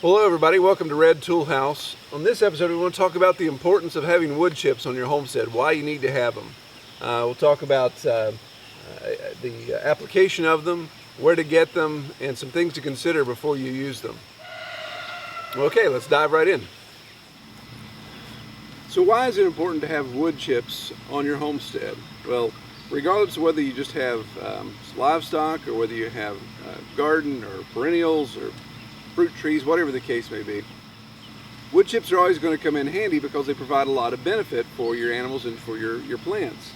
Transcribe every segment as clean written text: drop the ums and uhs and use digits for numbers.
Hello everybody, welcome to Red Tool House. On this episode we want to talk about the importance of having wood chips on your homestead, why you need to have them. We'll talk about the application of them, where to get them, and some things to consider before you use them. Okay, let's dive right in. So why is it important to have wood chips on your homestead? Well, regardless of whether you just have livestock or whether you have garden or perennials or fruit trees, whatever the case may be, wood chips are always going to come in handy because they provide a lot of benefit for your animals and for your plants.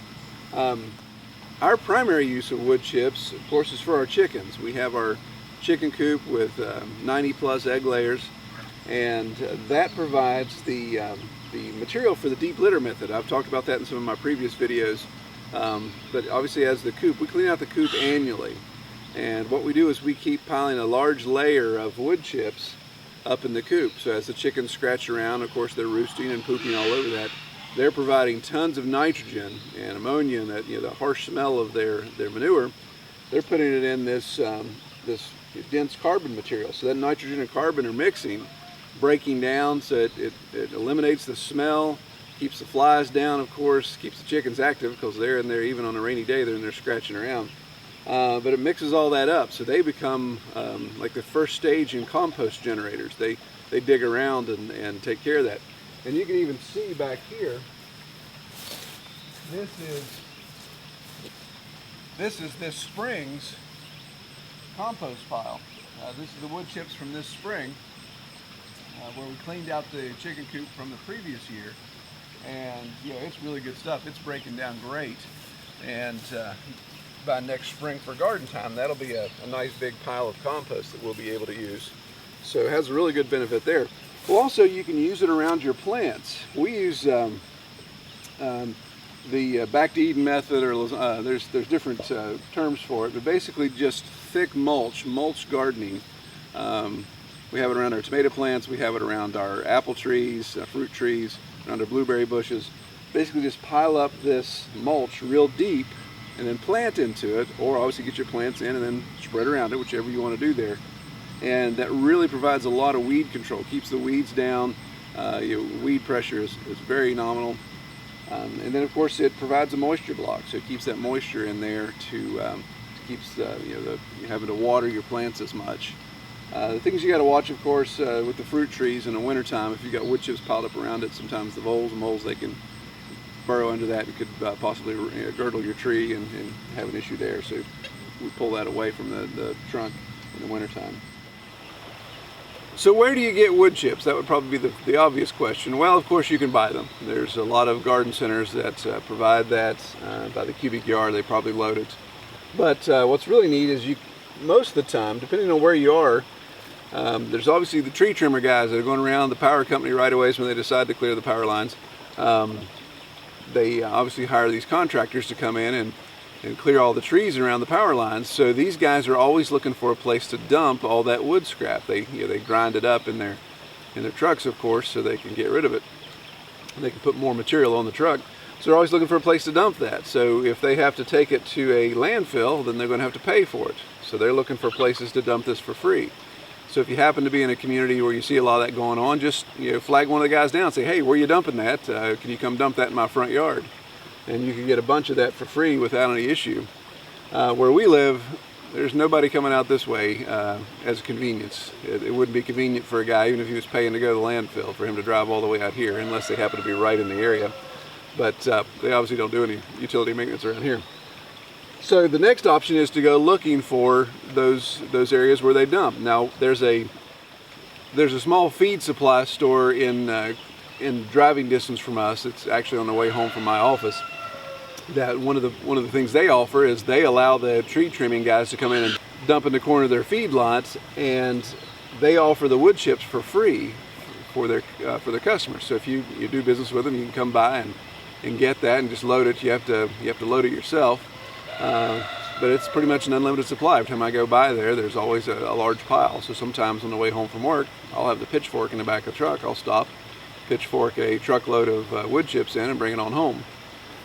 Our primary use of wood chips, of course, is for our chickens. We have our chicken coop with 90 plus egg layers, and that provides the material for the deep litter method. I've talked about that in some of my previous videos, but obviously as the coop, we clean out the coop annually. And what we do is we keep piling a large layer of wood chips up in the coop. So as the chickens scratch around, of course they're roosting and pooping all over that. They're providing tons of nitrogen and ammonia and that, the harsh smell of their manure. They're putting it in this dense carbon material. So that nitrogen and carbon are mixing, breaking down, so it eliminates the smell, keeps the flies down, of course, keeps the chickens active because they're in there even on a rainy day, they're in there scratching around. But it mixes all that up, so they become like the first stage in compost generators. They dig around and take care of that. And you can even see back here, this is this spring's compost pile. This is the wood chips from this spring, where we cleaned out the chicken coop from the previous year. And it's really good stuff. It's breaking down great. And by next spring for garden time, that'll be a nice big pile of compost that we'll be able to use. So it has a really good benefit there. Well, also you can use it around your plants. We use the back to Eden method, or there's different terms for it, but basically just thick mulch gardening. We have it around our tomato plants, we have it around our apple trees, fruit trees, around our blueberry bushes. Basically just pile up this mulch real deep and then plant into it, or obviously get your plants in and then spread around it, whichever you want to do there. And that really provides a lot of weed control, keeps the weeds down. Weed pressure is very nominal. And then of course it provides a moisture block, so it keeps that moisture in there to keeps you having to water your plants as much. The things you got to watch, of course, with the fruit trees in the wintertime, if you've got wood chips piled up around it, sometimes the moles, they can burrow into that and could possibly girdle your tree and have an issue there. So we pull that away from the trunk in the wintertime. So where do you get wood chips? That would probably be the obvious question. Well, of course you can buy them. There's a lot of garden centers that provide that by the cubic yard. They probably load it. But what's really neat is most of the time, depending on where you are, there's obviously the tree trimmer guys that are going around the power company right away when they decide to clear the power lines. They obviously hire these contractors to come in and clear all the trees around the power lines. So these guys are always looking for a place to dump all that wood scrap. They grind it up in their trucks, of course, so they can get rid of it. They can put more material on the truck. So they're always looking for a place to dump that. So if they have to take it to a landfill, then they're going to have to pay for it. So they're looking for places to dump this for free. So if you happen to be in a community where you see a lot of that going on, just flag one of the guys down and say, hey, where are you dumping that? Can you come dump that in my front yard? And you can get a bunch of that for free without any issue. Where we live, there's nobody coming out this way as a convenience. It wouldn't be convenient for a guy, even if he was paying to go to the landfill, for him to drive all the way out here, unless they happen to be right in the area. But they obviously don't do any utility maintenance around here. So the next option is to go looking for those areas where they dump. Now there's a small feed supply store in driving distance from us. It's actually on the way home from my office. That one of the things they offer is they allow the tree trimming guys to come in and dump in the corner of their feed lots, and they offer the wood chips for free for their customers. So if you do business with them, you can come by and get that and just load it. You have to load it yourself. But it's pretty much an unlimited supply. Every time I go by there's always a large pile. So sometimes on the way home from work, I'll have the pitchfork in the back of the truck. I'll stop, pitchfork a truckload of wood chips in and bring it on home.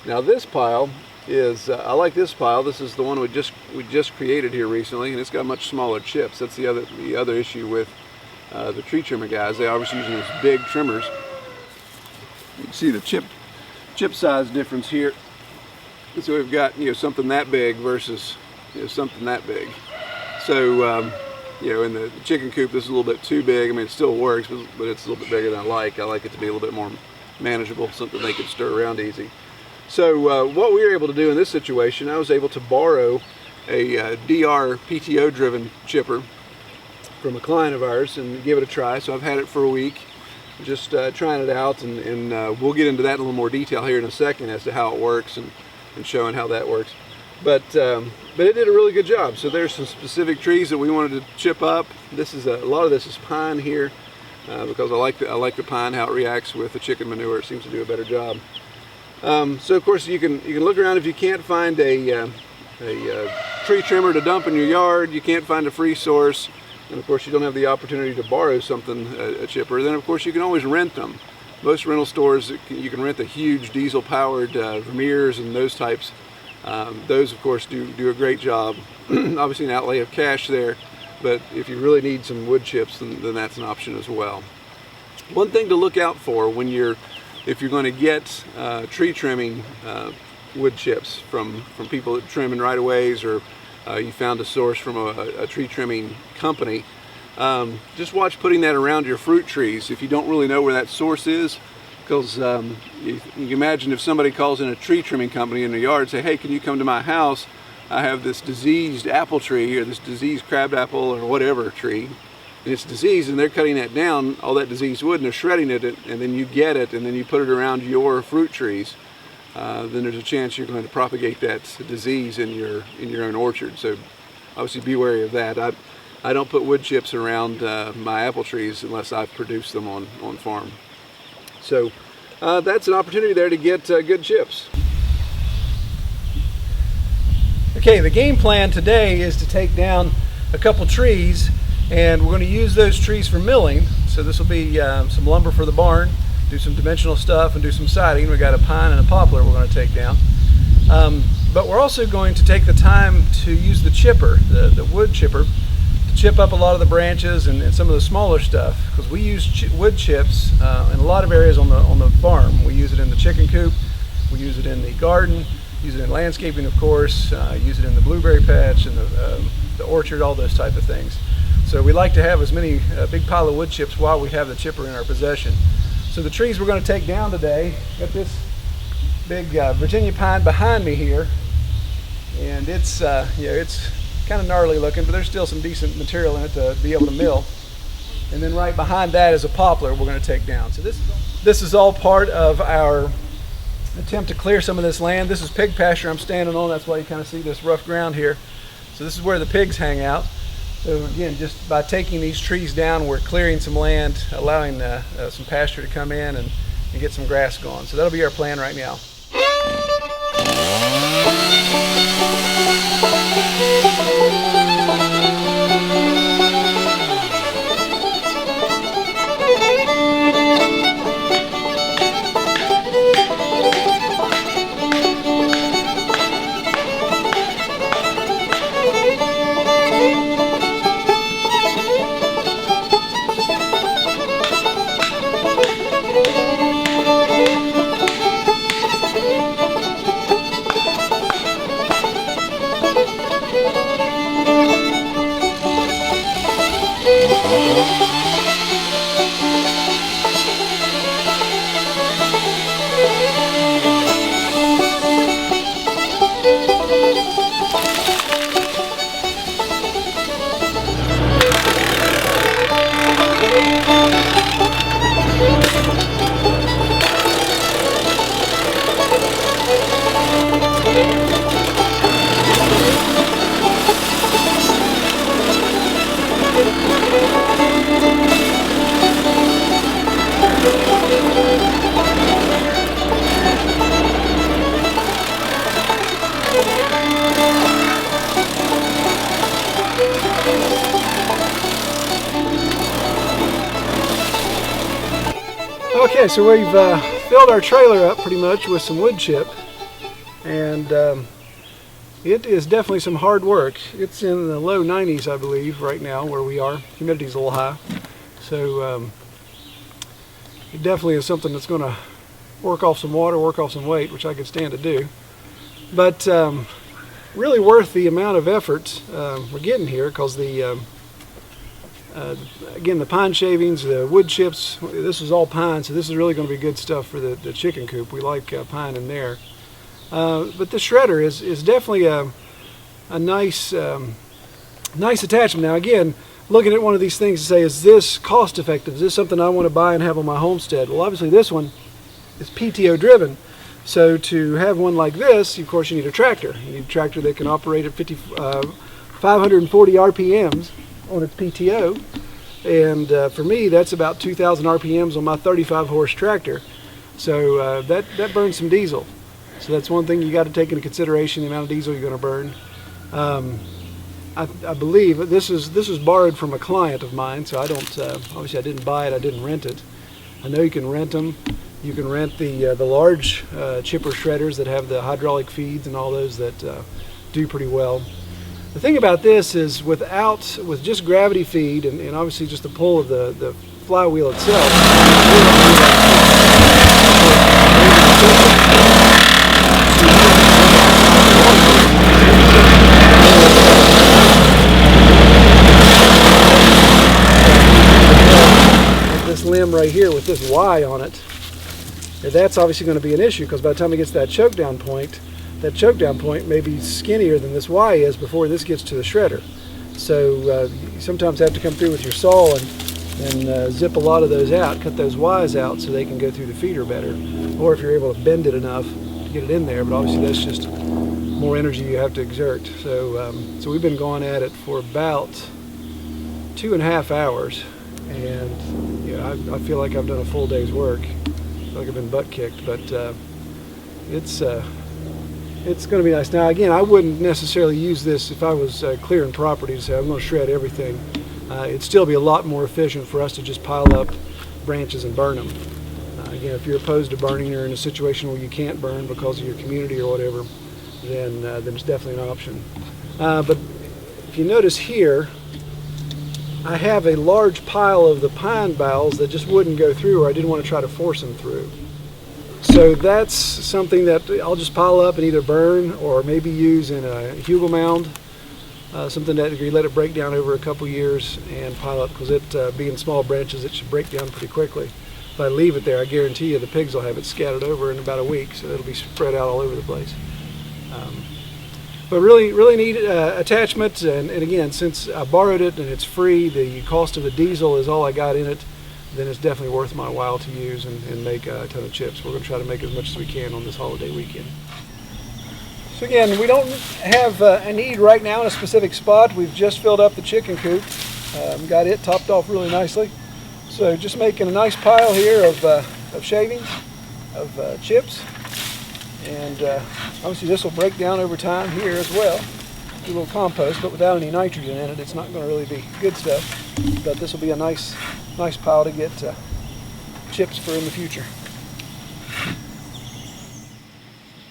Now this pile is, I like this pile. This is the one we just created here recently, and it's got much smaller chips. That's the other issue with the tree trimmer guys. They are using those big trimmers. You can see the chip size difference here. So we've got, you know, something that big versus, you know, something that big. So you know, in the chicken coop, this is a little bit too big. I mean, it still works, but it's a little bit bigger than I like. I like it to be a little bit more manageable, something they could stir around easy. So what we were able to do in this situation, I was able to borrow a DR PTO driven chipper from a client of ours and give it a try. So I've had it for a week, just trying it out, and we'll get into that in a little more detail here in a second as to how it works and showing how that works. But it did a really good job. So there's some specific trees that we wanted to chip up. This is a lot of this is pine here because I like the pine, how it reacts with the chicken manure. It seems to do a better job. So of course you can look around. If you can't find a tree trimmer to dump in your yard, you can't find a free source, and of course you don't have the opportunity to borrow something, a chipper, then of course you can always rent them. Most rental stores, you can rent the huge diesel powered Vermeers and those types. Those of course do a great job. Obviously an outlay of cash there, but if you really need some wood chips, then that's an option as well. One thing to look out for if you're going to get tree trimming wood chips from people that trim in right-of-ways, or you found a source from a tree trimming company, just watch putting that around your fruit trees if you don't really know where that source is. Because you can imagine if somebody calls in a tree trimming company in the yard and say, hey, can you come to my house? I have this diseased apple tree, or this diseased crab apple, or whatever tree, and it's diseased, and they're cutting that down, all that diseased wood, and they're shredding it, and then you get it, and then you put it around your fruit trees, then there's a chance you're going to propagate that disease in your own orchard. So obviously be wary of that. I don't put wood chips around my apple trees unless I've produced them on farm. So that's an opportunity there to get good chips. Okay, the game plan today is to take down a couple trees, and we're going to use those trees for milling. So this will be some lumber for the barn, do some dimensional stuff, and do some siding. We got a pine and a poplar we're going to take down. But we're also going to take the time to use the chipper, the wood chipper, to chip up a lot of the branches and some of the smaller stuff, because we use wood chips in a lot of areas on the farm. We use it in the chicken coop, we use it in the garden, use it in landscaping, of course, use it in the blueberry patch and the orchard, all those type of things. So we like to have as many big pile of wood chips while we have the chipper in our possession. So the trees we're going to take down today, got this big Virginia pine behind me here, and it's it's kind of gnarly looking, but there's still some decent material in it to be able to mill. And then right behind that is a poplar we're going to take down. So this is all part of our attempt to clear some of this land. This is pig pasture I'm standing on. That's why you kind of see this rough ground here. So this is where the pigs hang out. So again, just by taking these trees down, we're clearing some land, allowing some pasture to come in and get some grass going. So that'll be our plan right now. Okay, so we've filled our trailer up pretty much with some wood chip, and it is definitely some hard work. It's in the low 90s, I believe, right now where we are. Humidity's a little high. So it definitely is something that's going to work off some water, work off some weight, which I could stand to do. But really worth the amount of effort we're getting here, because the again, the pine shavings, the wood chips, this is all pine, so this is really going to be good stuff for the chicken coop. We like pine in there. But the shredder is definitely a nice nice attachment. Now again, looking at one of these things to say, is this cost effective? Is this something I want to buy and have on my homestead? Well, obviously this one is PTO driven. So to have one like this, of course, you need a tractor. You need a tractor that can operate at 540 RPMs on its PTO. And for me, that's about 2,000 RPMs on my 35 horse tractor. So that burns some diesel. So that's one thing you got to take into consideration, the amount of diesel you're going to burn. I believe this was borrowed from a client of mine, so I don't, obviously I didn't buy it, I didn't rent it. I know you can rent them. You can rent the large chipper shredders that have the hydraulic feeds and all those that do pretty well. The thing about this is with just gravity feed and obviously just the pull of the flywheel itself, this limb right here with this Y on it, that's obviously going to be an issue, because by the time it gets to that choke down point may be skinnier than this Y is before this gets to the shredder. So you sometimes have to come through with your saw and zip a lot of those out, cut those Ys out so they can go through the feeder better, or if you're able to bend it enough to get it in there. But obviously that's just more energy you have to exert. So so we've been going at it for about 2.5 hours, and you know, I feel like I've done a full day's work. I feel like I've been butt kicked, but it's going to be nice. Now again, I wouldn't necessarily use this if I was clearing property to say I'm going to shred everything. It'd still be a lot more efficient for us to just pile up branches and burn them. Again, if you're opposed to burning or in a situation where you can't burn because of your community or whatever, then it's definitely an option. But if you notice here, I have a large pile of the pine boughs that just wouldn't go through, or I didn't want to try to force them through. So that's something that I'll just pile up and either burn or maybe use in a hugel mound, something that if you let it break down over a couple years and pile up, because it being small branches, it should break down pretty quickly. If I leave it there, I guarantee you the pigs will have it scattered over in about a week, so it'll be spread out all over the place. But really neat attachment, and again, since I borrowed it and it's free, the cost of the diesel is all I got in it, then it's definitely worth my while to use and make a ton of chips. We're going to try to make as much as we can on this holiday weekend. So again, we don't have a need right now in a specific spot. We've just filled up the chicken coop, got it topped off really nicely. So just making a nice pile here of shavings, of chips. And obviously this will break down over time here as well. Do a little compost, but without any nitrogen in it, it's not going to really be good stuff. But this will be a nice pile to get chips for in the future.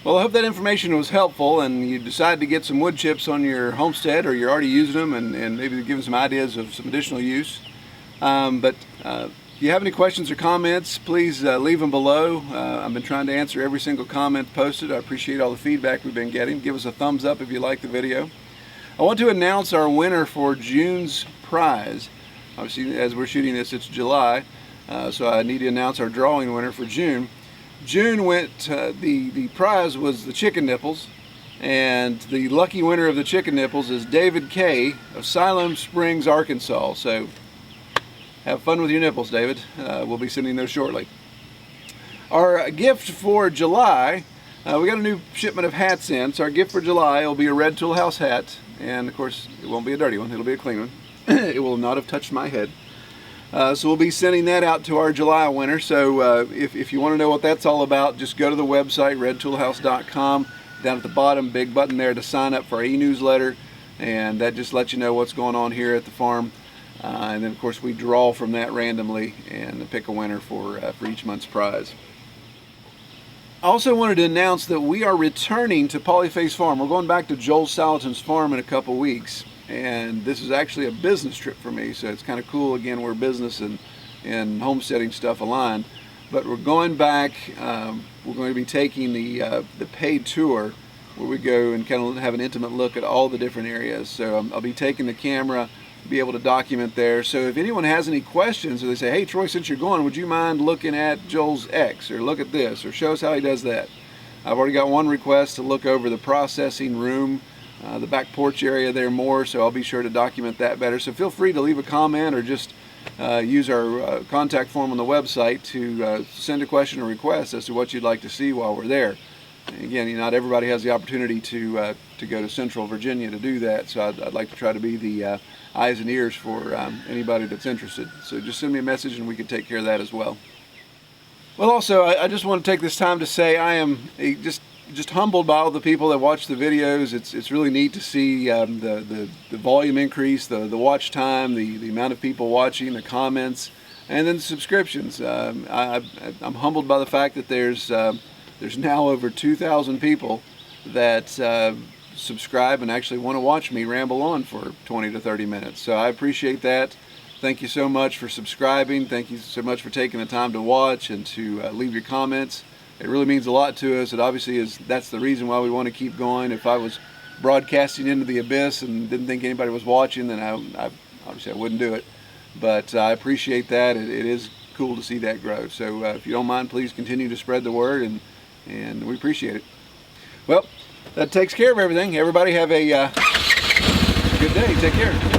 Well, I hope that information was helpful and you decided to get some wood chips on your homestead, or you're already using them, and maybe give them some ideas of some additional use. If you have any questions or comments, please leave them below. I've been trying to answer every single comment posted. I appreciate all the feedback we've been getting. Give us a thumbs up if you like the video. I want to announce our winner for June's prize. Obviously, as we're shooting this, it's July, so I need to announce our drawing winner for June. June went, the prize was the chicken nipples, and the lucky winner of the chicken nipples is David K. of Siloam Springs, Arkansas. So have fun with your nipples, David. We'll be sending those shortly. Our gift for July, we got a new shipment of hats in, so our gift for July will be a Red Tool House hat, and of course it won't be a dirty one, it'll be a clean one. It will not have touched my head. So we'll be sending that out to our July winner. So if you want to know what that's all about, just go to the website, redtoolhouse.com. Down at the bottom, big button there to sign up for our e-newsletter, and that just lets you know what's going on here at the farm. And then of course we draw from that randomly and pick a winner for each month's prize. I also wanted to announce that we are returning to Polyface Farm. We're going back to Joel Salatin's farm in a couple weeks. and this is actually a business trip for me, so it's kind of cool. Again, we're business and homesteading stuff aligned, but we're going back. We're going to be taking the paid tour, where we go and kind of have an intimate look at all the different areas. So I'll be taking the camera, be able to document there. So if anyone has any questions, or they say, hey Troy, since you're going, would you mind looking at Joel's X, or look at this, or show us how he does that? I've already got one request to look over the processing room, the back porch area there more, so I'll be sure to document that better. So feel free to leave a comment, or just use our contact form on the website to send a question or request as to what you'd like to see while we're there. And again, not everybody has the opportunity to go to Central Virginia to do that, so I'd like to try to be the eyes and ears for anybody that's interested. So just send me a message and we can take care of that as well. Well, also, I just want to take this time to say I am just humbled by all the people that watch the videos. It's really neat to see the volume increase, the watch time, the amount of people watching, the comments, and then the subscriptions. I'm humbled by the fact that there's now over 2,000 people that subscribe and actually want to watch me ramble on for 20 to 30 minutes. So I appreciate that. Thank you so much for subscribing. Thank you so much for taking the time to watch and to leave your comments. It really means a lot to us. It obviously that's the reason why we want to keep going. If I was broadcasting into the abyss and didn't think anybody was watching, then I obviously I wouldn't do it. But I appreciate that. It is cool to see that grow. So if you don't mind, please continue to spread the word, and we appreciate it. Well, that takes care of everything. Everybody have a good day. Take care.